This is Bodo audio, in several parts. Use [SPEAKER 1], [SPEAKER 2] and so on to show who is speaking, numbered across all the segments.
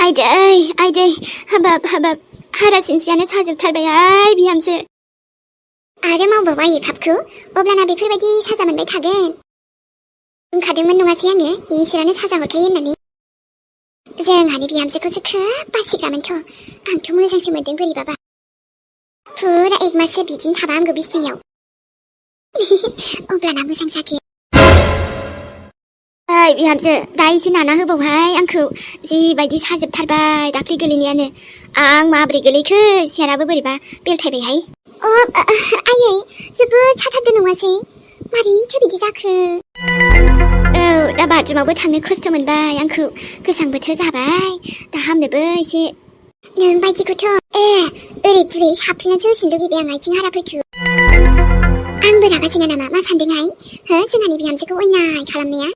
[SPEAKER 1] आइदै हाबाब हारासिनसेयानो साजोबथारबाय बिहामजो आरो मावबावा एफाबखौ अब्लाना बेफोरबायदि साजा मोनबाय थागोन बुंखादोंमोन नङासै आङो इसोरानो साजा हरखायो होननानै जोंहानि बिहामजोखौसो खोब बासिग्रामोनथ' आंथ' मोजांसो मोनदों बोरैबाबा फुरा एक माससो बिदिनो थाबा आंगो बिसनायाव अब्लाना मोजां जागोन ओइ बिहामजो दा एसे नाना होबावहाय आंखौ जिबायदि साजोबथारबाय दाख्लै गोलैनायानो आं माब्रै गोलैखो सियाराबो बोरैबा बेलथायबायहाय आयै जोबोद साथारदों नङासै मारैथो बिदि जाखो औ दा बाथरुमावबो थांनो खस्थ' मोनबाय आंखौ गोजां बोथोर जाबाय दा हामनोबो एसे नों बायदिखौथ' ओरै बुरै साबसिनासो होसिनो लुगैबाय आं आथिं हाराफोरखौ आंबो रागा जोंना नामा मा सानदोंहाय जोंहानि बिहामजोखौ अयनाय खालामनाया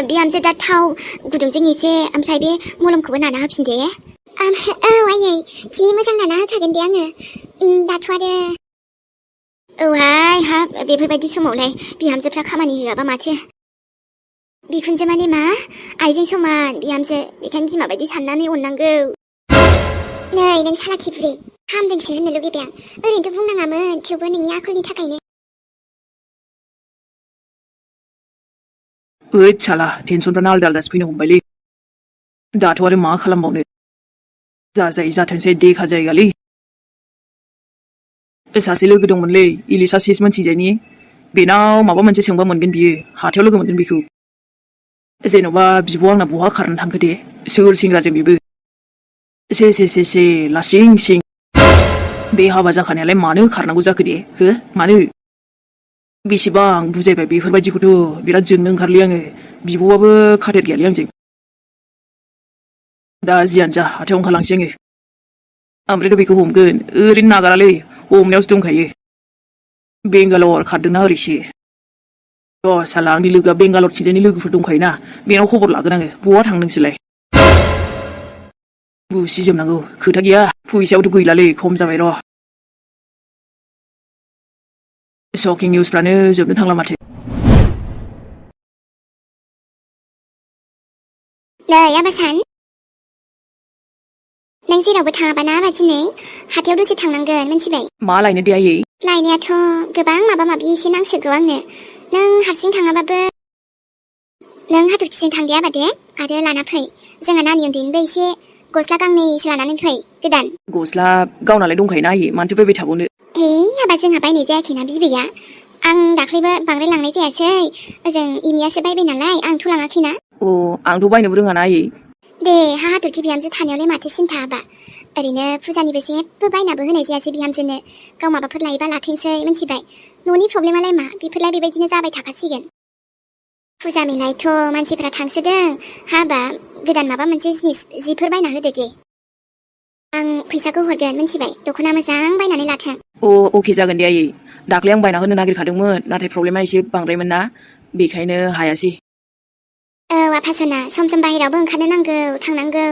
[SPEAKER 1] बिहामजो दा थाव गुदुंजों एसे ओमफ्राय बे मलमखौबो नाना होफिन दे औ आयै जि मोजां नाना होखागोन दे आङो दाथ' आरो औहाय हाब बेफोरबायदि समावलाय बिहामजोफ्रा खामानि होआबा माथो बिखुनजो माने मा आइजों समान बिहामजो बेखायनो बिमा बायदि साननानै अननांगौ नै नों सालाखि बुरै हामदोंसो होननो लुगैबाय आं ओरैनोथ' बुंनाङामोन थेवबो नोंनि आखलनि थाखायनो
[SPEAKER 2] ओइ साला टेनसनफ्रानो आलदा आलदासो फैनो हमबायलै दाथ' आरो मा खालामबावनो जाजायो जाथोंसै देखा जायगालै सासे लोगो दंमोनलै इलिसा सिस मोनथिंजायनि बेनाव माबा मोनसे सोंबा मोनगोन बियो हाथायाव लोगो मोनगोन बेखौ जेन'बा बिब' आंना बहा खारनो थांखो दे सोर सेंग्राजों बेबो से लासिं सिं बे हाबा जाखानायालाय मानो खारनांगौ जाखो दे हो मानो बेसेबां बुजायबाय बेफोरबायदिखौथ' बिराद जोंनो ओंखारलै आङो बिब'आबो खाथेर गैयालै आंजों दा जियानो जा हाथायाव ओंखारलांसै आङो ओमफ्रायथ' बेखौ हमगोन ओरैनो नागारालै हमनायावसो दंखायो बेंगालर खारदोंना ओरैसो साला आंनि लोगोआ बेंगालरथिंजायनि लोगोफोर दंखायोना बेनाव खबर लागोन आङो बहा थांदोंसोलाय बुसिजोबनांगौ खोथा गैया फैसायावथ' गैलालै खम जाबाय र' शकिं निउसफ्रानो जोबनो थांला माथो
[SPEAKER 1] नै आबासान नों जेरावबो थाङाबा ना दिनै हाथायाव दसे थांनांगोन मिन्थिबाय
[SPEAKER 2] मा लायनो दे आयै
[SPEAKER 1] लायनायाथ' गोबां माबा माबि एसे नांसोगौ आंनो नों हारसिं थाङाबाबो नों हाथरखिजों थांदे आबा दे आरो लाना फै जोंहा नानि उन्दैनिबो एसे गस्ला गांनैसो लानानै फै गोदान
[SPEAKER 2] गस्ला गावनालाय दंखायोना आयै मानोथो बायबाय थाबावनो
[SPEAKER 1] हाबा जोंहा बायनाय जायाखैना बिबैया आं दाख्लैबो बांद्राय लांनाय जायासै ओजों इमियासो बायबाय नालाय आंथ' लाङाखैना
[SPEAKER 2] आंथ' बायनोबो रोङाना आयै
[SPEAKER 1] दे हाथरखि बिहामजो थानायावलाय माथो सिन्था हाबा ओरैनो फुजानिबो जेबो बायनाबो होनाय जायासै बिहामजोनो गाव माबाफोर लायोबा लाथोंसै मिन्थिबाय न'नि प्रब्लेमालाय मा बेफोरलाय बेबायदिनो जाबाय थाखासिगोन फुजा मेलायथ' मानसिफ्रा थांसोदों हाबा गोदान माबा मोनसे जिनिस जिफोर बायना होदो दे आं फैसाखौ हरगोन मिन्थिबाय दख'ना मोजां बायनानै लाथों
[SPEAKER 2] अके जागोन दे आयै दाख्लै आं बायना होनो नागिरखादोंमोन नाथाय प्रब्लेमा एसे बांद्रायमोन ना बेखायनो हायासै
[SPEAKER 1] आफासना सम सम बाहेरावबो ओंखारनो नांगौ थांनांगौ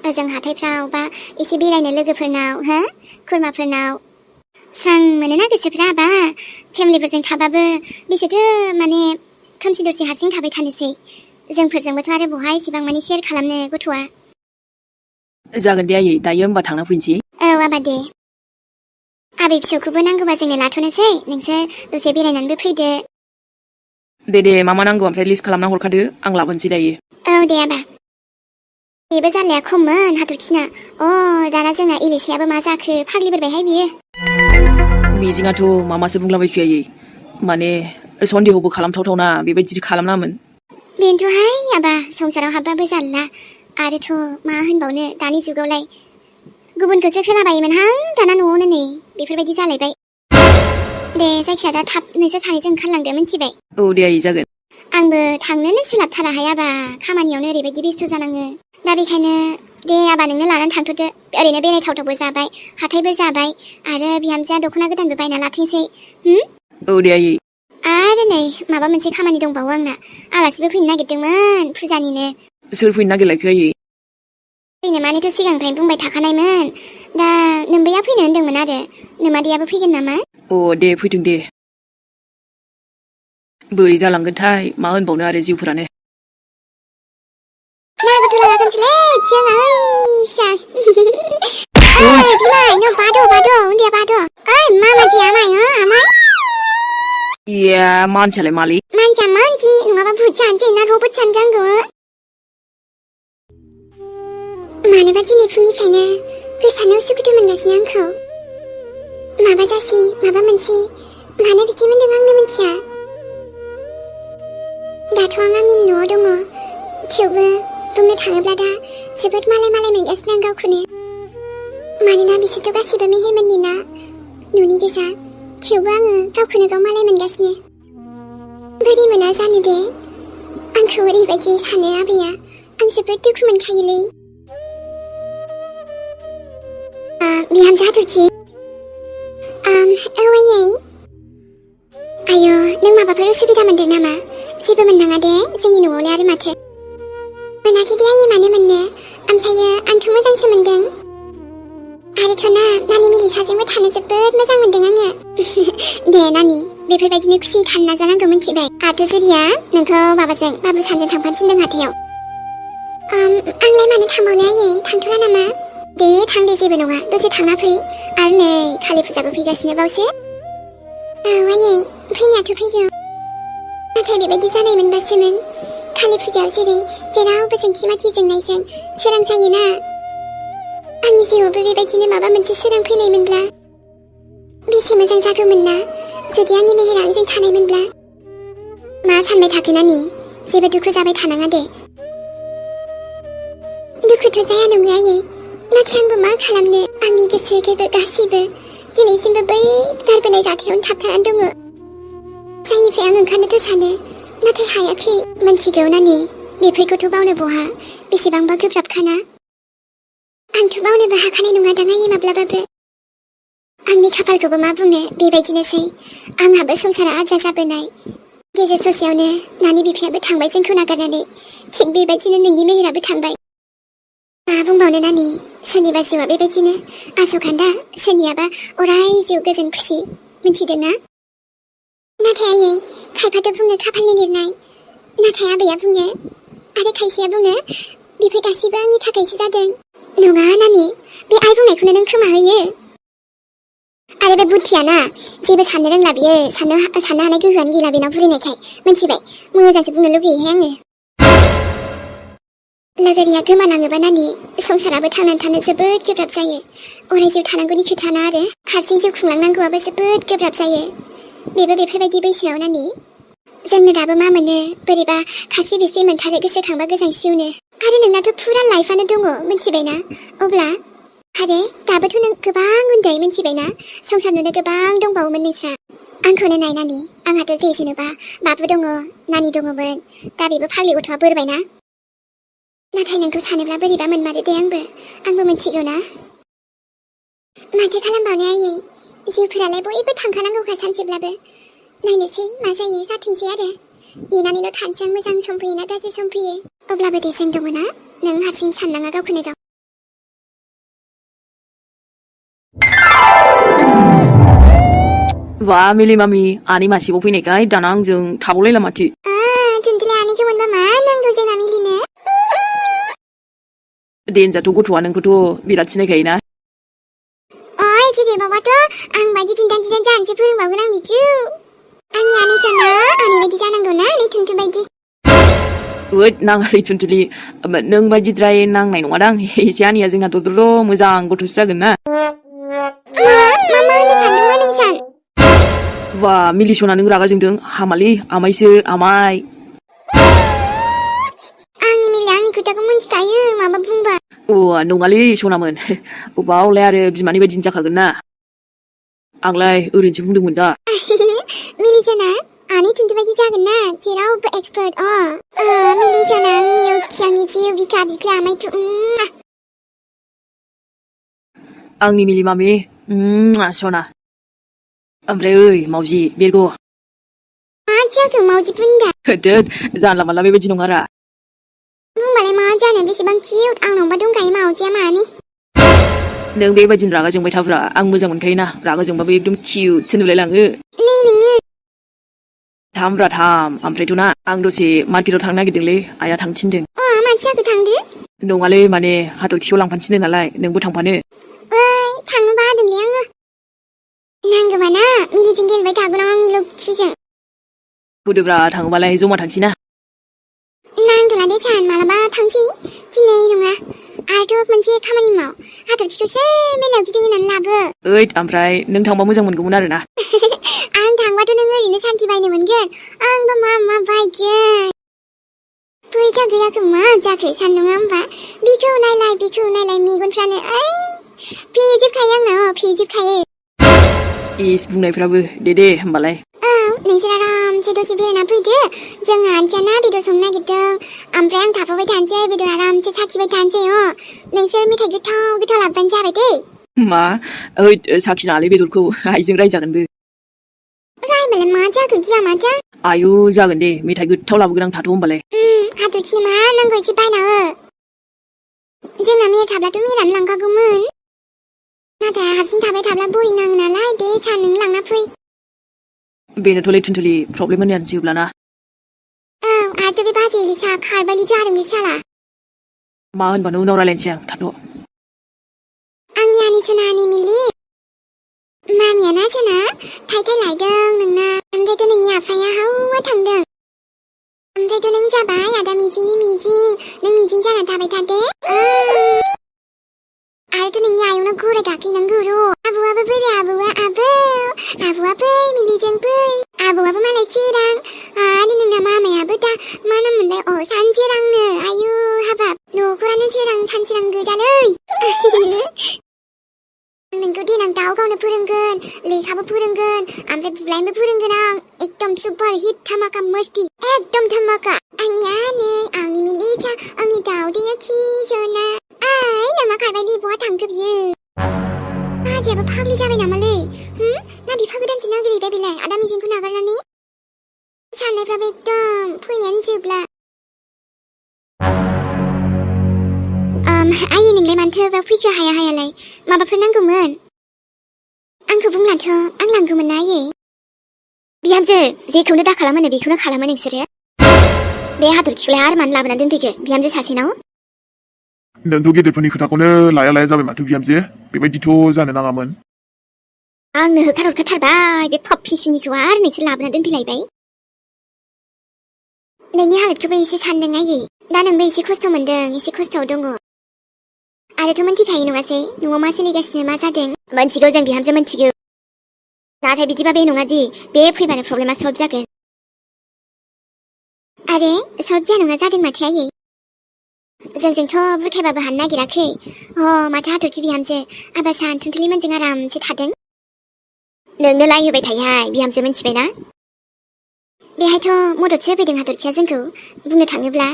[SPEAKER 1] ओजों हाथायफ्राव बा एसे बेरायनो लोगोफोरनाव खुरमाफोरनाव स्रां मोनोना गोसोफ्रा बा फेमिलिफोरजों थाबाबो बेसेथो माने खोमसि दरसि हारसिं थाबाय थानोसै जोंफोरजोंबोथ' आरो बहा एसेबां माने शेयार खालामनो गथ'आ
[SPEAKER 2] जागोन दे आयै दायो होमबा थांना फैनोसै
[SPEAKER 1] आबा दे आबै फिसौखौबो नांगौबा जोंनो लाथ'नोसै नोंसोर दसे बेरायनानैबो फैदो
[SPEAKER 2] दे मा मा नांगौ ओमफ्राय लिस्ट खालामना हरखादो आं लाबोनोसै दायो
[SPEAKER 1] दे आबा बेबो जारलाया खममोन हाथरखिना दाना जोंना इलिसायाबो मा जाखो फाग्लिबोरबायहाय बियो
[SPEAKER 2] मिजिङाथ' मामासो बुंलाबायखो आयै माने सन्देहबो खालामथावथावना बेबायदि खालामनामोन
[SPEAKER 1] बेनोथ'हाय आबा संसाराव हाबबाबो जारला आरोथ' मा होनबावनो दानि जुगावलाय गुबुनखौसो खोनाबायोमोनहां दाना न'आवनो नै बेफोरबायदि जालायबाय दे जायखिया दा थाब नोंसोर सानैजों ओंखारलांदो मिन्थिबाय
[SPEAKER 2] दे आयै जागोन
[SPEAKER 1] आंबो थांनोनो सोलाबथाराहाय आबा खामानियावनो ओरैबायदि बेस्थ' जानाङो दा बेखायनो दे आबा नोंनो लानानै थांथ'दो ओरैनो बेरायथावथावबो जाबाय हाथायबो जाबाय आरो बिहामजोआ दख'ना गोदानबो बायना लाथोंसै
[SPEAKER 2] दे आयै
[SPEAKER 1] आरो नै माबा मोनसे खामानि दंबावो आंना आलासिबो फैनो नागिरदोंमोन फुजानिनो
[SPEAKER 2] सोर फैनो नागिरलायखो आयै
[SPEAKER 1] फैनो मानेथ' सिगांनिफ्रायनो बुंबाय थाखानायमोन दा नोमबैया फैनो होन्दोंमोन आरो नोमादैयाबो फैगोन नामा
[SPEAKER 2] दे फैथों दे बोरै जालांगोनथाय मा होनबावनो आरो जिउफोरानो
[SPEAKER 1] 짱 비마이 너 봐도 언제 봐도 마마지 아마요 아마이
[SPEAKER 2] 야 만찰래 말리
[SPEAKER 1] 만지 누가 봐 부찬지 나 로봇 찬간 거 마네 바지니 풍이패나 그 산호 수구도 만나서 않고 마바자시 마바문시 마네 비지면 등왕내 문치야 나도 왕왕인 노동어 튜브 붕내 당해블라다 스붓 말레 맹가스 난가우쿠네 마네나 비스토 가시바 미힐만니나 눈이 기사 튜브 왕은 가우쿠네 가 말레 맹가스네 beri mana sana deh? Angku ribaji sana abia. Ang seperti kuman kaili. Biham satu ci. Awalnya. Ayo, nang maba perlu subida mandek nama. Siapa menang ade? Sengi nunggu liari mate. Manaki dia ye mana? Saya antum mazang semendeng. Ada cona, nani milih saseng buat hana sepet mazang mendeng anga. Deh nani. बेफोरबायदिनो खुसि थानो नाजानांगौ मिथिबाय आथुजुरिया नोंखौ बाबाजों बाबु सानजों थांफानो हाथायाव आंलाय मानो थांबावनो आयै थांथ'ला नामा दे थां दे जेबो नङा दसे थांना फै आरो नै कालि फुजाबो फैगासिनो बावसो आयै फैनायाथ' फैगौ नाथाय बेबायदि जानायमोनबासोमोन कालि फुजायाव जेरावबो जोंथि माथि जोंनायजों सोरां जायोना आंनि जिउआवबो बेबायदिनो माबा मोनसे सोरां फैनायमोनब्ला बेसे मोजां जागौमोन ना जुदि आंनि मेहेरा आंजों थानायमोनब्ला मा सानबाय थाखो नानि जेबो दुखु जाबाय थानाङा दे दुखुथ' जाया नङा आयै नाथाय आंबो मा खालामनो आंनि गोसो गोरबो गासैबो दिनैसिमबो बै गारबोनाय जाथायावनो थाबथानानै दङ जायनिफ्राय आं ओंखारनोथ' सानो नाथाय हायाखै मोनथिगौ नानि बेफोरखौथ' बावनो बहा बेसेबांबा गोब्राबखाना आंथ' बावनोबो हाखानाय नङा दां आयै माब्लाबाबो आंनि खाफालखौबो मा बुंनो बेबायदिनोसै आंहाबो संसारा आद्रा जाबोनाय गेजेर ससेयावनो नानि बिफायाबो थांबाय जोंखौ नागारनानै थिग बेबायदिनो नोंनि मेहेराबो थांबाय मा बुंबावनो नानि सोरनिबा जिउआ बेबायदिनो आस'खान्दा सोरनियाबा अराय जिउ गोजोन खुसि मिथिदों ना नाथाय आयै खायफाथ' बुङो खाफालनि लिरनाय नाथाय आबैया बुङो आरो खायसेया बुङो बेफोर गासिबो आंनि थाखायसो जादों नङा नानि बे आइ बुंनायखौनो नों खोमा होयो आरो बे बुद्धियाना जेबो साननो रोंला बियो साननो हानाय गोहोआनो गैला बेनाव बुरिनायखाय मिथिबाय मोजांसो बुंनो लुगैयोहाय आङो लोगोरिया गोमालाङोबा नानि संसाराबो थांनानै थानो जोबोद गोब्राब जायो अराय जिउ थानांगौनि खोथाना आरो हारसिं जिउ खुंलांनांगौआबो जोबोद गोब्राब जायो बेबो बेफोरबायदि बैसोआव नानि जोंनो दाबो मा मोनो बोरैबा खास्रि बिस्रि मोनथारो गोसोखांबा गोजांस्रिवनो आरो नोंनाथ' फुरा लाइफआनो दङ मिथिबायना अब्ला आरो दाबोथ' नों गोबां उन्दै मिथिबायना संसार नुनो गोबां दंबावोमोन नोंस्रा आंखौनो नाय नानि आंहाथ' दे जेनेबा बाबु दङ नानि दङमोन दा बेबो फाग्लि गथ'आ बोरबायना नाथाय नोंखौ सानोब्ला बोरैबा मोनमारो दे आंबो मिथिगौ ना माथो खालामबावनो आयै जिउफोरालाय बयबो थांखानांगौखा सानसेब्लाबो नायनोसै मा जायो जाथोंसै आरो नेनानैल' थानोसै मोजां सम फैयो ना गाज्रि सम फैयो अब्लाबो दे जों दङ ना नों हारसिं साननाङा गावखौनो गाव
[SPEAKER 2] Wah, milih mami, ani masih mau punya guys, dan anjing tabulai lah mati.
[SPEAKER 1] Tentulah ani kemun mana nggak jangan milihnya.
[SPEAKER 2] Den jatuh kutuan yang kutu birat sini kayaknya.
[SPEAKER 1] Oh, jadi bawa tuh, ang baju tintan jangan cepurung bawa nang miku. Ani cina, ani baju jangan guna, ani tuntu baju.
[SPEAKER 2] Wait, nang hari tuntu li, nang baju dry nang naik ngadang, si ani aja nggak tuh dulu, muzang kutu saja guna.
[SPEAKER 1] Mama ini candung mana misal?
[SPEAKER 2] Wah, milih sona neng raga jengdeng, hamali, amai se, amai.
[SPEAKER 1] Ani milih ani kuda kemun kayu, mama bungba.
[SPEAKER 2] Wah, nungali sona men, ubah oleh ada bismani baju jinjak guna. Anglai, urin cipung deng munda.
[SPEAKER 1] Milih cina, ani tuntu baju jangan na, cerau be expert milih cina, milih kian ciu bika amai tu.
[SPEAKER 2] Angni milih mami, sona. Ambre ơi, mau gì, biết cô?
[SPEAKER 1] Aja ke mau dipindah.
[SPEAKER 2] Kedet, jangan lama-lama baju nungara.
[SPEAKER 1] Malay mau aja nih, bisa bang cute. Ang nong badung kayak mau aja mani.
[SPEAKER 2] Neng baju baju raga jeng betafra, ang mau jangan kayak na, raga jeng babi ekdom cute, seni boleh lange.
[SPEAKER 1] Nih.
[SPEAKER 2] Tham, ambre tu na, ang dosi mati lo thang na gitu le, ayah thang cindeng.
[SPEAKER 1] Oh, macam aku thang deh.
[SPEAKER 2] नङालै माने हाथरखिखौ लांफानो थिनदों नालाय नोंबो थांफानो
[SPEAKER 1] थांनो बादोंलै आङो नांगौबा ना मिलिजों गेलेबाय थागोन आं आंनि लोक्षिजों
[SPEAKER 2] होदोब्रा थाङोबालाय जमा थांसै ना
[SPEAKER 1] नांगौला दे सान मालाबा थांसै दिनै नङा आरोथ' मोनसे खामानि माव हाथरखिखौ सोर मेलायाव गिदिंहोनानै लाबो
[SPEAKER 2] ओइ ओमफ्राय नों थांबा मोजां मोनगौमोन आरो ना
[SPEAKER 1] आं थांबाथ' नों ओरैनो सान्थि बायनो मोनगोन आंबा मा बायगोन फैसा गैयाखै मा जाखो सान्दुङा होमबा बिखौ नायलाय मेगनफ्रानो ओइ फेजोबखायो आंना फेजोबखायो
[SPEAKER 2] इस बुंनायफ्राबो दे होमबालाय
[SPEAKER 1] औ नोंसोर आरामसे दसे बेरायना फैदो जोंहा आन्टियाना बेदर संनो नागिरदों ओमफ्राय आं थाफाबाय थानोसै बेदर आरामसे साखिबाय थानोसै नोंसोर मेथाइ गोथाव लाबोबानो जाबाय दे
[SPEAKER 2] मा ओइ साखिनाङालै बेदरखौ आइजों रायजागोनबो
[SPEAKER 1] रायबालाय मा जाखो गिया माथों
[SPEAKER 2] आयु जागोन दे मेथाइ गोथाव लाबोगोन आं थाथ' होमबालाय
[SPEAKER 1] हाथरखिनो मा नांगौ एसे बायना हो जोंना मेर थाब्लाथ' मेरानो लांखागौमोन नाथाय हारसिं थाबाय थाब्ला बरिं नाङो नालाय दे सान नों लांना फै
[SPEAKER 2] बेनोथ' लैथुनथुलि प्रब्लेम होननायानो जोबलाना
[SPEAKER 1] औ आरो बे बाजै लिसा खारबायलि जादों बे साला
[SPEAKER 2] मा होनबानो उनाव रायलायनोसै आं थाथ'
[SPEAKER 1] आंनि आनिसनानि मिलि मामियाना जोंना थाइथाइ लायदों नोंना ओमफ्रायथ' नोंनि आफाया हौवा थांदों ओमफ्रायथ' नों जाबाय आदा मिजिंनि मिजिं नों मिजिं जाना थाबाय थादे आरोथ' नोंनि आयंना गराय गाखोनांगौ र' आबौआबो बोरै आबौआ बै मिलिजों बै आबौआबो मालाय चिरां आरो नोंना मामायाबो दा मा नाम मोनलाय सानचिरांनो आयु हाबाब न'खरानो चिरां सानचिरां गोजालै नोंखौ देनां दाउ गावनो फोरोंगोन लेखाबो फोरोंगोन ओमफ्राय बुलायनोबो फोरोंगोन आं एकदम सुपार हिट धामाका मस्ति एकदम धामाका आंनि आनै आंनि मिलिसा आंनि दाउदैया खिसना ओइ नामा खारबायलि बहा थांखो बियो बाजैयाबो फाग्लि जाबाय नामालै ना बिफा गोदानसो नागिरहैबाय बेलाय आदा मिजिंखौ नागारनानै साननायफ्राबो एकदम फैनायानो जोबला आयै नोंलाय मानोथो बा फैखो हायालाय माबाफोर नांगौमोन आंखौ बुंलाथ' आं लांगौमोन ना आयै बिहामजो जेखौनो दा खालामो बेखौनो खालामो नोंसोरो बे हाथरखिखौलाय आरो मानो लाबोना दोनफैखो बिहामजो सासेनाव
[SPEAKER 3] नोंथ' गेदेरफोरनि खोथाखौनो लाया जाबाय माथो बिहामजो बेबायदिथ' जानो नाङामोन
[SPEAKER 1] आंनो होखारहरखाथारबाय बे पप्पिसुनिखौ आरो नोंसोर लाबोना दोनफैलायबाय नोंनि हालोदखौबो एसे सानदों आयै दा नोंबो एसे खस्थ' मोनदों एसे खस्थ'आव दङ आरोथ' मोनथिखायो नङासै न'आव मा सोलिगासिनो मा जादों मोनथिगौ जों बिहामजो मोनथिगौ नाथाय बिदिबा बे नङा दि बे फैबानो प्रब्लेमा सल्भ जागोन आरे सल्भ जाया नङा जादों माथो आयै जोंजोंथ' बुरखायबाबो हानो नागिराखै माथो हाथरखि बिहामजो आबा सानथुनथुलिमोनजों आरामसे थादों नोंनो लायहोबाय थायोहाय बिहामजो मोनथिबायना बेहायथ' मददसो होफैदों हाथरखिया जोंखौ बुंनो थाङोब्ला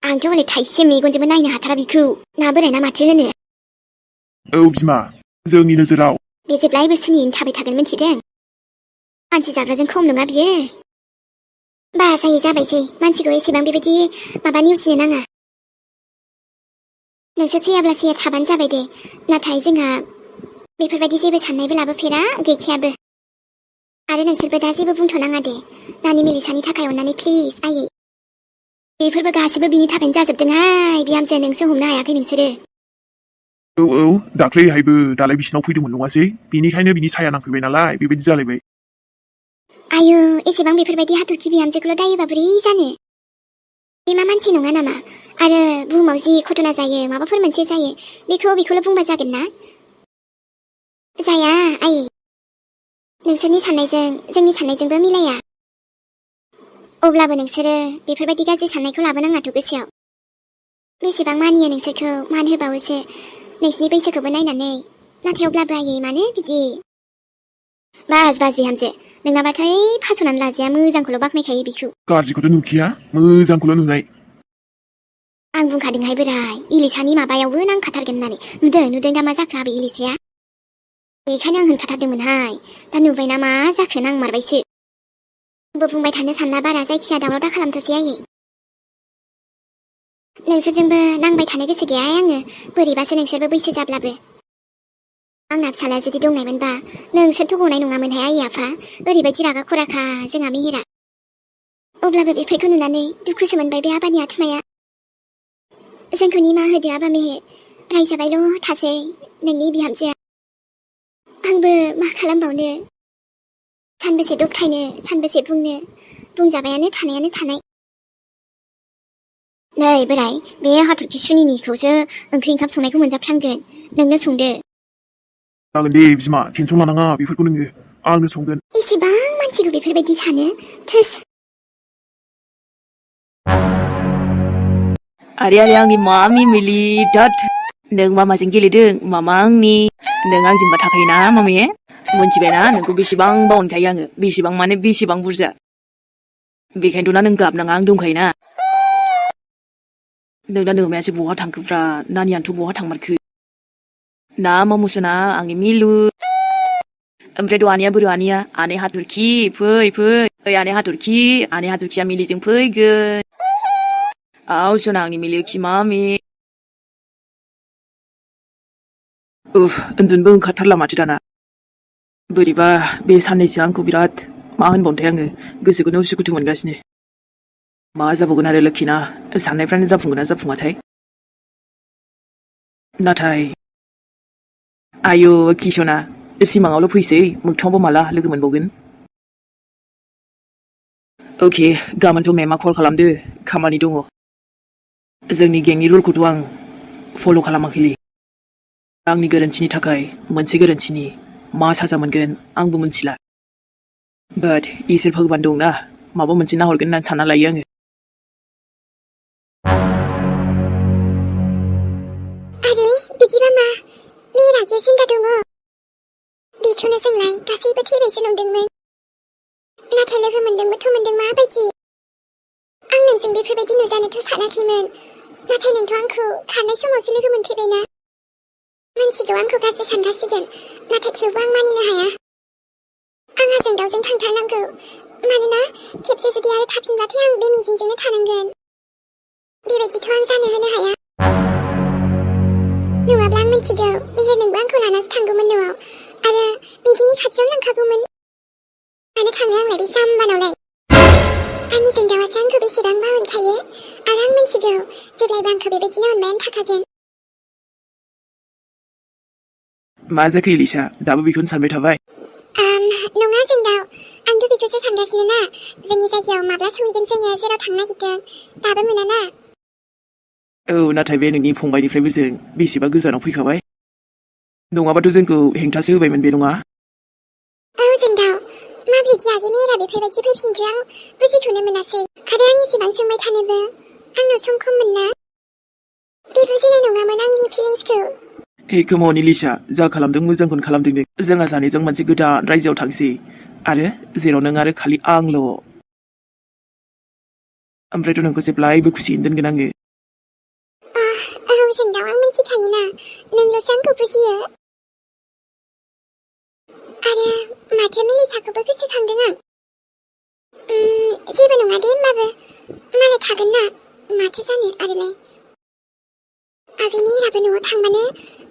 [SPEAKER 1] आंथ' हले थाइसे मेगनजोंबो नायनो हाथारा बिखौ ना बोराय ना माथो होनो
[SPEAKER 3] औ बिमा जोंनि नोजोराव
[SPEAKER 1] बे जेब्लायबो सोलियैनो थाबाय थागोन मिथिदों मानसि जाग्राजों खम नङा बियो बासायै जाबायसै मानसिखौ एसेबां बेबायदि माबा नेवसिनो नाङा नोंसोर सैयाब्ला सैया थाबानो जाबाय दे नाथाय जोंहा बेफोरबायदि जेबो साननायबो लाबोफेरा गैखायाबो आरो नोंसोरबो दा जेबो बुंथ'नाङा दे नानि मेलिसानि थाखाय अननानै प्लिज आयै बेफोरबो गासैबो बिनि थाखायनो जाजोबदोंहाय बिहामजो नोंसो हमनो हायाखै नोंसोरो
[SPEAKER 3] औ दाख्लैहायबो दालाय बिसिनाव फैदोंमोन नङासै बिनिखायनो बिनि साया नांफैबाय नालाय बेबायदि जालायबाय
[SPEAKER 1] आयु एसेबां बेफोरबायदि हाथरखि बिहामजोखौल' दायोबा बोरै जानो बे मा मानसि नङा नामा आरो बुहुमाव जि घटना जायो माबाफोर मोनसे जायो बेखौल' बुंबा जागोन ना जाया आयै नोंसोरनि साननायजों जोंनि साननायजोंबो मिलाया अब्लाबो नोंसोरो बेफोरबायदि गाज्रि साननायखौ लाबोनाङाथ' गोसोआव बेसेबां मानियो नोंसोरखौ मान होबावोसो नोंसिनि बैसोखौबो नायनानै नाथाय अब्लाबो आयै मानो बिदि बास बिहामजो नङाबाथाय फास'नानै लाजाया मोजांखौल' बाख्नायखायो बिखौ
[SPEAKER 3] गाज्रिखौथ' नुखिया मोजांखौल' नुनाय
[SPEAKER 1] आं बुंखादोंहाय बोराय इलिसानि माबायावबो नांखाथारगोन होननानै नुदों दा मा जाखो आबै इलिसाया बेखायनो आं होनखाथारदोंमोनहाय दा नुबायना मा जाखो नांमारबायसो आंबो बुंबाय थानो सानला बारा जायखिया दावराव दा खालामथ'सै आयै नोंसोरजोंबो नांबाय थानो गोसो गैया आङो बोरैबासो नोंसोरबो बैसो जाब्लाबो आंना फिसालाया जुदि दंनायमोनबा नोंसोरथ' गनाय नङामोनहाय आइ आफा ओरैबायदि रागा खराखा जोंहा मेहेरा अब्लाबो बेफोरखौ नुनानै दुखुसो मोनबाय बे आबानि आथुमाया जोंखौ निमाहा होदो आबा मेहे रायजाबायल' थासै नोंनि बिहामजोआ आंबो मा खालामबावनो सानबेसे दबथायनो सानबेसे बुंजाबायानो थानाय नै बोराय बे हाथरखि सुनिनिखौसो ओंख्रि ओंखाम संनायखौ मोनजाफ्रांगोन नोंनो संदो
[SPEAKER 3] जागोन दे बिमा टेनसन लानाङा बेफोरखौ नोङो आंनो संगोन
[SPEAKER 1] एसेबां मानसिखौ बेफोरबायदि सानो थोस
[SPEAKER 2] आरे आंनि मामि मिलि दाद नों मामाजों गेलेदों मामा आंनि नों आंजोंबा थाखायोना मामे मोनथिबायना नोंखौ बेसेबांबा अनखायो आङो बेसेबां माने बेसेबां बुरजा बेखायनोथ' ना नों गाबनाङा आं दंखायोना नोंना नोमायासो बहा थांखोब्रा नानियानोथ' बहा थांमारखो ना मामुसोना आंनि मिलु ओमफ्रायथ' आनैया बोरो आनै हाथरखि फै आनै हाथरखिया मिलिजों फैगोन आव सोना आंनि मिलिखि मामि उन्दुनोबो ओंखारथारला माथो दाना बोरैबा बे साननैसो आंखौ बिराद मा होनबावनोथाय आङो गोसोखौनो उसुखुथु मोनगासिनो मा जाबावगोन आरो लोखिना साननायफ्रानो जाफुंगोन ना जाफुङाथाय नाथाय आयु किसना सिमाङावल' फैसै मोगथाङावबो माला लोगो मोनबावगोन अके गाबोनथ' मेमा कल खालामदो खामानि दङ जोंनि गेंनि रुलखौथ' आं फल' खालामाखैलै आंनि गोरोन्थिनि थाखाय मोनसे गोरोन्थिनि मा साजा मोनगोन आंबो मिथिला बाट इसोर भगबान दंना माबा मोनसे नाहरगोन होननानै सानना लायो आङो
[SPEAKER 1] आरे बिदिबा मा मेरागे जिंगा दङ बेखौनो जोंलाय गासैबो थैबायसो नंदोंमोन नाथाय लोगो मोनदों माबायदि आं नोंजों बेफोरबायदि नुजानोथ' सानाखैमोन नाथाय नोंथ' आंखौ खारनाय समावसो लोगो मोनफैबायना मानसिखौ आंखौ गाज्रि सानगासिगोन नाथाय थेवबो आं मानिनो हाया आं हाजों दावजों थांथारनांगौ मानोना खेबसे जुदि आरो थाफिनब्लाथाय आं बे मिजिंजोंनो थानांगोन बेबायदिथ' आं जानो होनो हाया नङाब्ला आं मिथिगौ मेहेर नोंबो आंखौ लानासो थांगौमोन न'आव आरो मिजिंनि खाथियाव लांखागौमोन मानो थाङो आंलाय बे जाम्बानावलाय आंनि जोंदावासो आंखौ बेसेबांबा अनखायो आरो आं मिथिगौ जेब्लायबो आंखौ बेबायदिनो अनबायानो थाखागोन
[SPEAKER 2] मा जाखो इलिसा दाबो बेखौनो सानबाय थाबाय
[SPEAKER 1] नङा जोंदाव आंथ' बेखौसो सानगासिनो ना जोंनि जायगायाव माब्ला सहैगोन जोङो जेराव थांनो नागिरदों दाबो मोनाना
[SPEAKER 2] औ नाथाय बे नोंनि फंबायनिफ्रायबो जों बेसेबा गोजानाव फैखाबाय नङाबाथ' जोंखौ हेंथासो होबायमोन बे नङा
[SPEAKER 1] औ जोंदाव माब्रैदि आगै मेरा बेफोरबायदि फैफिनखो आं बुजिखौनो मोनासै आरो आं एसेबां सोंबाय थानोबो आंनाव सम खममोन ना बे बुजिनाय नङामोन आंनि फिलिंसखौ
[SPEAKER 2] हे कमन इलिसा जा खालामदों मोजांखौनो खालामदों दे जोंहा सानैजों मोनसे गोदान रायजोआव थांसै आरो जेराव नों आरो खालि आंल' ओमफ्रायथ' नोंखौ जेब्लायबो खुसियैनो दोनगोन आङो
[SPEAKER 1] औ जोंदाव आं मिथिखायोना नोंल'सो आंखौ बुजियो आरो माथो मिलिसाखौबो गोसोखांदों आं जेबो नङा दे होमबाबो मालाय थागोन ना माथो जानो आरोलाय आगै मेराबो न'आव थांबानो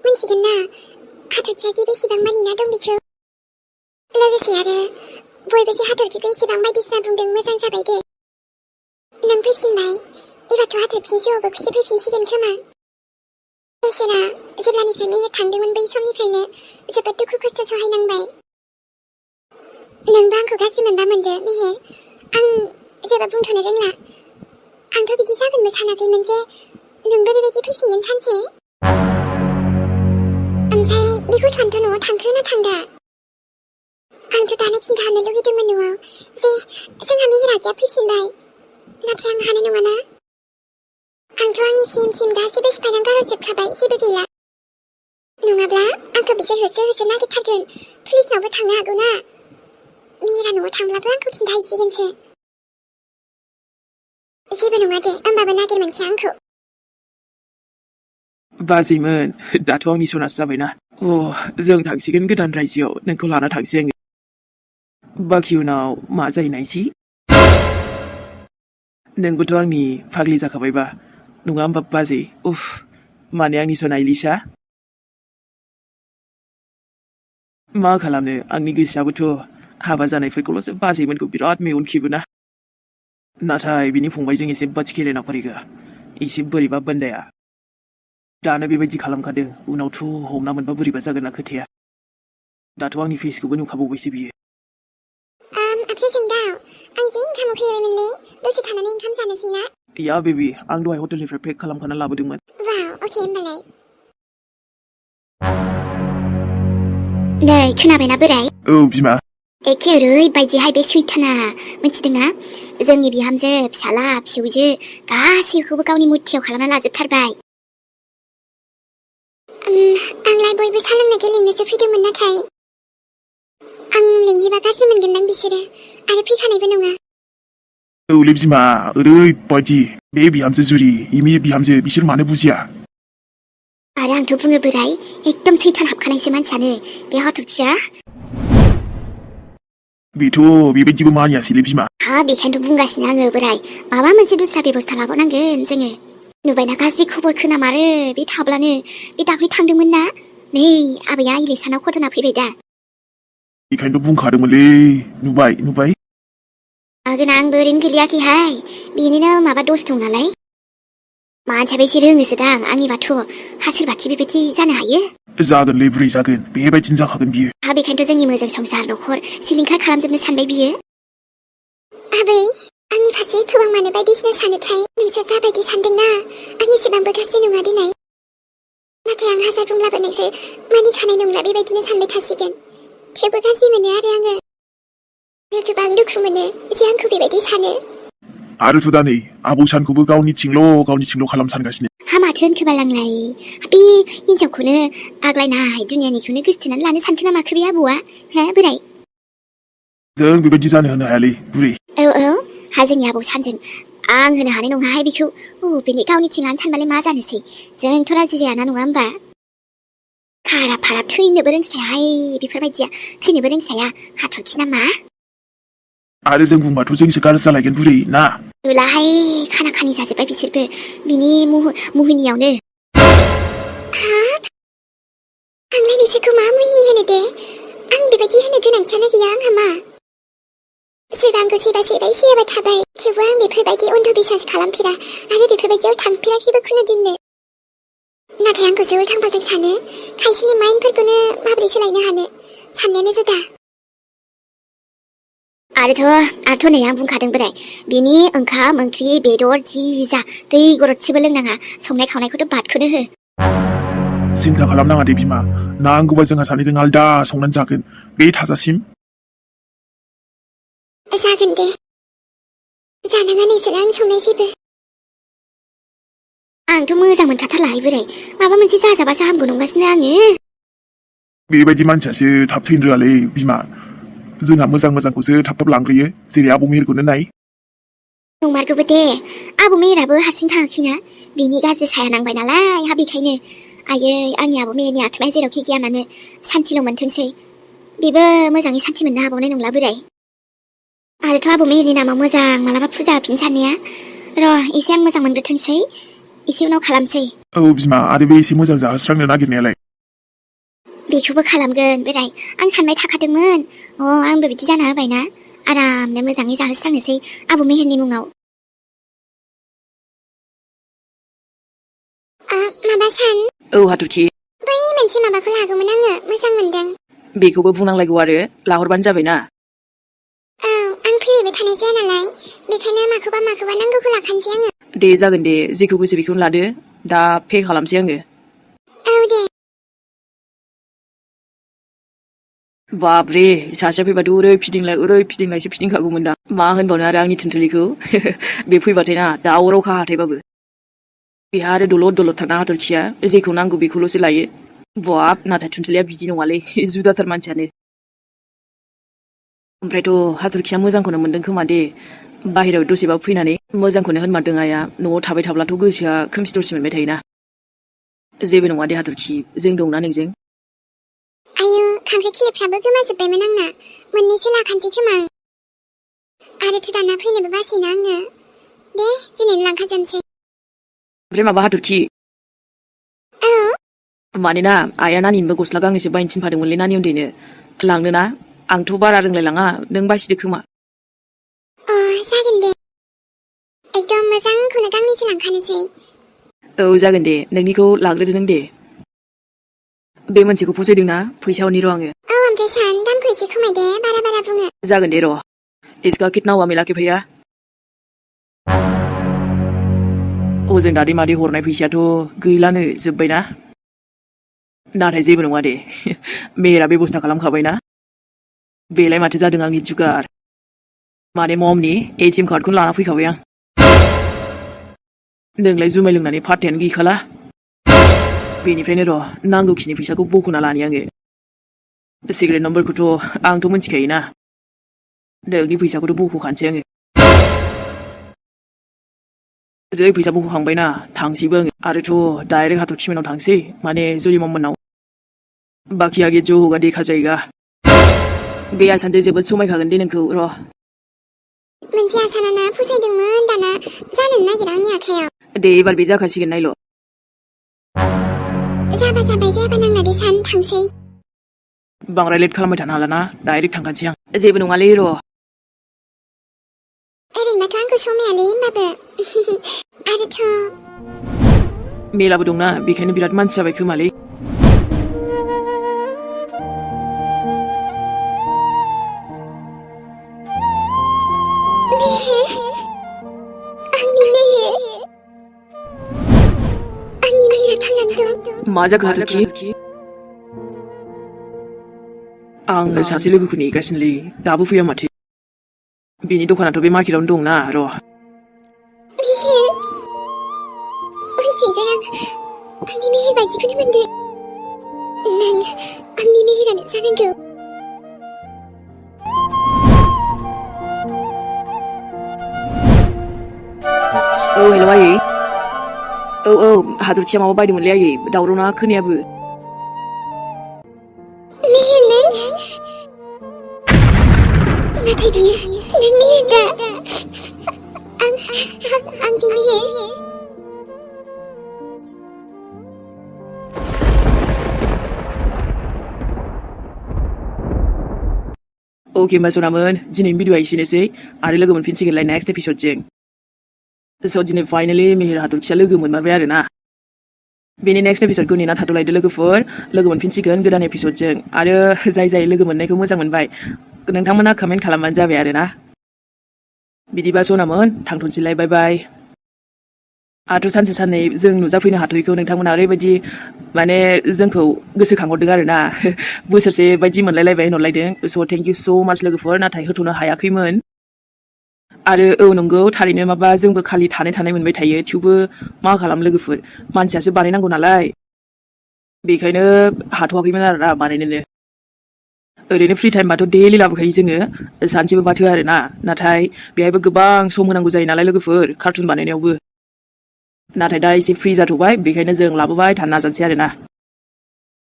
[SPEAKER 1] मिथिगोन ना हाथरखिया दि बेसेबां मानिना दं बेखौ लोगोसे आरो बयबो जे हाथरखिखौ एसेबां बायदिसिना बुंदों मोजां जाबाय दे नों फैफिनबाय एबारथ' हाथरखिनि जिउआवबो खुसि फैफिनसिगोन खोमा बेसेना जेब्लानिफ्राय मेहेर थांदोंमोन बै समनिफ्रायनो जोबोद दुखु खस्थ' सहायनांबाय नोंबो आंखौ गाज्रि मोनबा मोनदो मेहेर आं जेबो बुंथ'नो रोंला आंथ' बिदि जागोनबो सानाखैमोन जे नोंबो बेबायदि फैफिनगोन सानसे ओमफ्राय बे गथ'आनोथ' न'आव थांखो ना थांदा आंथ' दानो खिन्थानो लुगैदोंमोन न'आव जे जोंहा मेहेर आगैया फैफिनबाय नाथाय आं हानाय नङाना आंथ' आंनि सिम गासैबो सिफायनानै गारहरजोबखाबाय जेबो गैला नङाब्ला आंखौ बिसोर होसो नागिरथारगोन पुलिसनावबो थांनो हागौ ना मेहेरा न'आव थांब्लाबो आंखौ खिन्थाहैसिगोनसो जेबो नङा दे होमबाबो नागिर मोनखाया आंखौ
[SPEAKER 2] बाजैमोन दाथ' आंनि सनासो जाबायना जों थांसिगोन गोदान रायजोआव नोंखौ लाना थांसै आङो बाखि उनाव मा जायो नायसै नोंबोथ' आंनि फाग्लि जाखाबायबा नङा होमबा बाजै माने आंनि सना इलिसा मा खालामनो आंनि गोसोआबोथ' हाबा जानायफोरखौल'सो बाजैमोनखौ बिराद मेगन खेबोना नाथाय बिनि फंबायजों एसे बच खेलेना पड़ेगा एसे बोरैबा बन्दाया दानो बेबायदि खालामखादों उनावथ' हमना मोनबा बोरैबा जागोन ना खोथाया दाथ' आंनि फेसखौबो नुखाबावबायसो बियो
[SPEAKER 1] आबसे जोंदाव आं जि ओंखाम उखैबायमोनलै दसे थानानै ओंखाम जानोसै ना
[SPEAKER 2] या बेबि आं दहाय हटेलनिफ्राय पेक खालामखाना लाबोदोंमोन
[SPEAKER 1] वाव अके होमबालाय नै खोनाबायना बोराय
[SPEAKER 3] औ बिमा
[SPEAKER 1] एखे ओरैबायदिहाय बे सैथाना मिथिदोंना जोंनि बिहामजो फिसाला फिसौजो गासैखौबो गावनि मुथियाव खालामना लाजोबथारबाय आंलाय बयबो सा लोंनायखौ लिंनोसो फैदोंमोन नाथाय आं लिंहैबा गाज्रि मोनगोनदां बिसोरो आरो फैखानायबो नङा
[SPEAKER 3] औलै बिमा ओरैबायदि बे बिहामजो जुरि इमि बिहामजो बिसोर मानो बुजिया
[SPEAKER 1] आरो आंथ' बुङो बोराय एकदम सैथान हाबखानायसो मानसियानो बे हाथरखिया
[SPEAKER 3] बेथ' बेबायदिबो मानियासैलै बिमा
[SPEAKER 1] बेखायनोथ' बुंगासिनो आङो बोराय माबा मोनसे दस्रा बेबस्था लाबावनांगोन जोङो नुबायना गाज्रि खबर खोनामारो बे थाब्लानो बे दाख्लै थांदोंमोन ना नै आबैया इलेक्सनाव घटना फैबाय दा
[SPEAKER 3] बेखायनोथ' बुंखादोंमोनलै नुबाय
[SPEAKER 1] आगोन आंबो ओरैनो गोलैयाखैहाय बेनिनो माबा दस दं नालाय मानसियाबो एसे रोङोसोदां आंनिबाथ' हा सोरबाखि बेबायदि जानो हायो
[SPEAKER 3] जागोनलै बुरै जागोन बेबायदिनो जाखागोन बियो
[SPEAKER 1] बेखायनोथ' जोंनि मोजां संसार न'खर सिलिंखार खालामजोबनो सानबाय बियो आबै आंनि फारसे गोबां मानो बायदिसिना सानोथाय नोंसोर जाबायदि सानदोंना आंनि एसेबांबो गाज्रि नङा दिनै नाथाय आं हाजार बुंब्लाबो नोंसोर मानिखानाय नंला बेबायदिनो सानबाय थासिगोन थेवबो गाज्रि मोनो आरो आङो गोबां दुखु मोनो जे आंखौ बेबायदि सानो
[SPEAKER 3] आरोथ' दा नै आबौ सानखौबो गावनिथिंल' खालाम सानगासिनो
[SPEAKER 1] माथो होनखोबालांलाय बे हिनजावखौनो आग्लायनाय दुनियानिखौनो गोसोथोनानै लानो सानखो ना माखो बे आबौआ हे बोराय
[SPEAKER 3] जों बेबायदि जानो होनो हायालै बुरै
[SPEAKER 1] औ जोंनि आबौ सानजों आं होनो हानाय नङाहाय बेखौ बेनि गावनिथिं लानो सानबालाय मा जानोसै जोंथ' राजि जायाना नङा होमबा खारा फारा थैनोबो रोंस्रायाहाय बेफोरबायदिया थैनोबो रोंस्राया हाथरखि नामा
[SPEAKER 3] आरो जों बुंबाथ' जोंसो गाज्रि जालायगोन बुरै ना
[SPEAKER 1] नुलाहाय खाना खानि जाजोब्बाय बिसोरबो बिनि मुहिनियावनो आंलाय नोंसोरखौ मा मुहिनि होनो दे आं बेबायदि होनो गोनांथियानो गैया आंहा मा सोरबा आंखौ सोरबा एसे होबाय थाबाय थेवबो आं बेफोरबायदि अन्धबिश्वास खालामफेरा आरो बेफोरबायदियाव थांफेराखैबो खुनुदिननो नाथाय आंखौ जोबोद थांबालथां सानो खायसेनि माइन्डफोरखौनो माबोरै सोलायनो हानो साननायानो जुदा आरोथ' नै आं बुंखादों बोराय बिनि ओंखाम ओंख्रि बेदर जि जा दै गरदसेबो लोंनाङा संनाय खावनायखौथ' बादखौनो हो
[SPEAKER 3] सिन्था खालामनाङा दे बिमा नांगौबा जोंहा सानैजों आलदा संनानै जागोन बे थाजासिम
[SPEAKER 1] जागोन दे जानाङा नोंसोर आं संनाय जेबो आंथ' मोजां मोनथारलाहाय बोराय माबा मोनसे जाजाबासो हामगौ नंगासिनो आङो
[SPEAKER 3] बेबायदि मानसियासो थाब थैनो रोङालै बिमा जोंहा मोजांखौसो थाब लांग्रोयो जेरै आबौ मेहेरखौनो नाय
[SPEAKER 1] नंमारगौबो दे आबौ मेहेराबो हारसिं थाङाखैना बिनि गाज्रि साया नांबाय नालाय बेखायनो आयै आंनि आबौ मेहेरनि आथुनाय जेरावखि गैया मानो सान्थिल' मोनथोंसै बेबो मोजाङै सान्थि मोननो हाबावनाय नंला बोराय आरोथ' आबौ मेहेरनि नामाव मोजां मालाबा फुजा होफिन साननाया एसे आं मोजां मोनग्रोथोंसै एसे उनाव खालामसै
[SPEAKER 3] औ बिमा आरो बे एसे मोजां जाहोस्रांनो नागिरनायालाय
[SPEAKER 1] बेखौबो खालामगोन बोराय आं सानबाय थाखादोंमोन आंबो बिदि जाना होबायना आरामनो मोजाङै जाहोस्रांनोसै आबौ मेहेरनि मुङाव माबा सान
[SPEAKER 2] औ हाथरखि
[SPEAKER 1] बै मोनसे माबाखौ लागौमोन आङो मोजां मोनदों
[SPEAKER 2] बेखौबो बुंनांलायगौ आरो लाहरबानो जाबायना
[SPEAKER 1] आं फैबाय थानाय जाया नालाय बेखायनो माखौबा नांगौखौ लाखानोसै आङो
[SPEAKER 2] दे जागोन दे जेखौ गोसो बेखौनो लादो दा पे खालामसै आङो
[SPEAKER 1] औ दे
[SPEAKER 2] बाब्रे सासेया फैबाथ' ओरै फिदिंलायसो फिदिंखागौमोन दा मा होनबावनो आरो आंनि थुनथुलिखौ बे फैबाथाय ना दावरावखा हाथायबाबो बेहा आरो दलद थांना हाथरखिया जेखौ नांगौ बेखौल'सो लायो बाब नाथाय थुनथुलिया बिदि नङालै जुदाथार मानसियानो ओमफ्रायथ' हाथरखिया मोजांखौनो मोनदों खोमा दे बाहेरायाव दसेबाबो फैनानै मोजांखौनो होनमारदों आइया न'आव थाबाय थाब्लाथ' गोसोआ खोमसि दरसि मोनबाय थायोना जेबो नङा दे हाथरखि जों दंना नोंजों
[SPEAKER 1] आयु खांख्राइ खिलिफ्राबो गोमाजोब्बायमोन आंना मोननैसो लाखानोसै खोमा आरोथ' दाना फैनोबो बासैना आङो दे दिनैनो लांखाजोबसै
[SPEAKER 2] ओमफ्राय माबा हाथरखि मानोना आइया नानिनोबो गस्ला गांनैसो बायनो थिनफादोंमोनलै नानि उन्दैनो लांनोना आंथ' बारा रोंलायलाङा नों बासिदो खोमा
[SPEAKER 1] जागोन दे एकदम मोजांखौनो गांनैसो लांखानोसै
[SPEAKER 2] औ जागोन दे नोंनिखौ लाग्रोदो नों दे बे मोनसेखौ फसायदों ना फैसा हरनि र' आङो
[SPEAKER 1] औ ओमफ्राय सान दामखौ एसे खमायदे बारा बुङो
[SPEAKER 2] जागोन दे र' इसका कितना हुआ मिला के भैया हजों दादै मादै हरनाय फैसायाथ' गैलानो जोब्बायना नाथाय जेबो नङा दे मेहेरा बेबस्था खालामखाबायना बेलाय माथो जादों आंनि जुगार माने ममनि एटिएम कार्डखौनो लाना फैखाबाय आं नोंलाय जुमाय लोंनानै फात्तायानो गैखाला बेनिफ्रायनो र' नांगौखिनि फैसाखौ बख'ना लानि आङो सिगारेट नम्बरखौथ' आंथ' मिथिखायोना नोंनि फैसाखौथ' बख'खानोसै आङो जै फैसा बख'खांबायना थांसैबो आङो आरोथ' डाइरेक्ट हाथरखिमोननाव थांसै माने जुलिमम मोननाव बाखि आगे जो होगा देखा जायगा बे आसानजों जोबोद समायखागोन दे नोंखौ र'
[SPEAKER 1] मोनसे आसानाना फसायदोंमोन दाना जानोनो नागिरा आंनि आखायाव
[SPEAKER 2] दे एबार बे जाखासिगोन नायल'
[SPEAKER 1] जाबाय जायाबा नांला दे सान थांसै
[SPEAKER 2] बांद्राय लेट खालामबाय थानो हालाना डाइरेक्ट थांखानोसै आं जेबो नङालै र'
[SPEAKER 1] ओरैनोबाथ' आंखौ समायालै होमबाबो आरोथ'
[SPEAKER 2] मेलाबो दंना बेखायनो बिराद मानसि जाबाय खोमालै
[SPEAKER 1] आंनि मेहेरा थांनानै दं
[SPEAKER 2] मा जाखो हाथरखि आं सासे लोगोखौ नेगासिनोलै दाबो फैया माथो बिनि दखानाथ' बे मार्केटावनो दंना र'
[SPEAKER 1] उनथिंजाय आंनि मेहेर बायदिखौनो मोनदों नों आंनि मेहेरानो जानांगौ
[SPEAKER 2] औ हेल' आयै औ हाथरखिया माबा बायदोंमोनलै आयै दावरावना खोनायाबो
[SPEAKER 1] मेहेर नों नाथाय बियो नों मेहेर दा आंनि मेहेर
[SPEAKER 2] अके होमबा सनामोन दिनैनि भिडिअ'आ एसेनोसै आरो लोगो मोनफिनसिगोनलाय नेक्स्ट एपिसडजों स' दिनै फाइनेलि मेहेर हाथरखिया लोगो मोनमारबाय आरोना बेनि नेक्स्ट एपिसडखौ नेना थाथ'लायदो लोगोफोर लोगो मोनफिनसिगोन गोदान एपिसडजों आरो जाय लोगो मोननायखौ मोजां मोनबाय नोंथांमोना कमेन्ट खालामबानो जाबाय आरोना बिदिबा सनामोन थांथ'नोसैलाय बाय बाय आरो सानसे साननै जों नुजाफैनो हाथ'यैखौ नोंथांमोना ओरैबायदि माने जोंखौ गोसोखांहरदों आरोना बोसोरसे बायदि मोनलायलायबाय होनहरलायदों स' थेंक इउ स' माच लोगोफोर नाथाय होथ'नो हायाखैमोन आरो औ नंगौ थारैनो माबा जोंबो खालि थानाय मोनबाय थायो थेवबो मा खालाम लोगोफोर मानसियासो बानायनांगौ नालाय बेखायनो हाथ'वाखैमोन आरोना बानायनोनो ओरैनो फ्रि टाइमबाथ' डेलि लाबोखायो जोङो सानसेबो बाथो आरोना नाथाय बेहायबो गोबां सम होनांगौ जायो नालाय लोगोफोर कार्टुन बानायनायावबो नाथाय दा एसे फ्रि जाथ'बाय बेखायनो जों लाबोबाय थानो नाजानोसै आरोना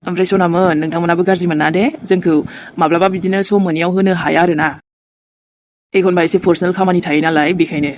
[SPEAKER 2] ओमफ्राय सनामोन नोंथांमोनाबो गाज्रि मोना दे जोंखौ माब्लाबा बिदिनो सम मोनैयाव होनो हाया आरोना एखनबा एसे पार्सनेल खामानि थायो नालाय बेखायनो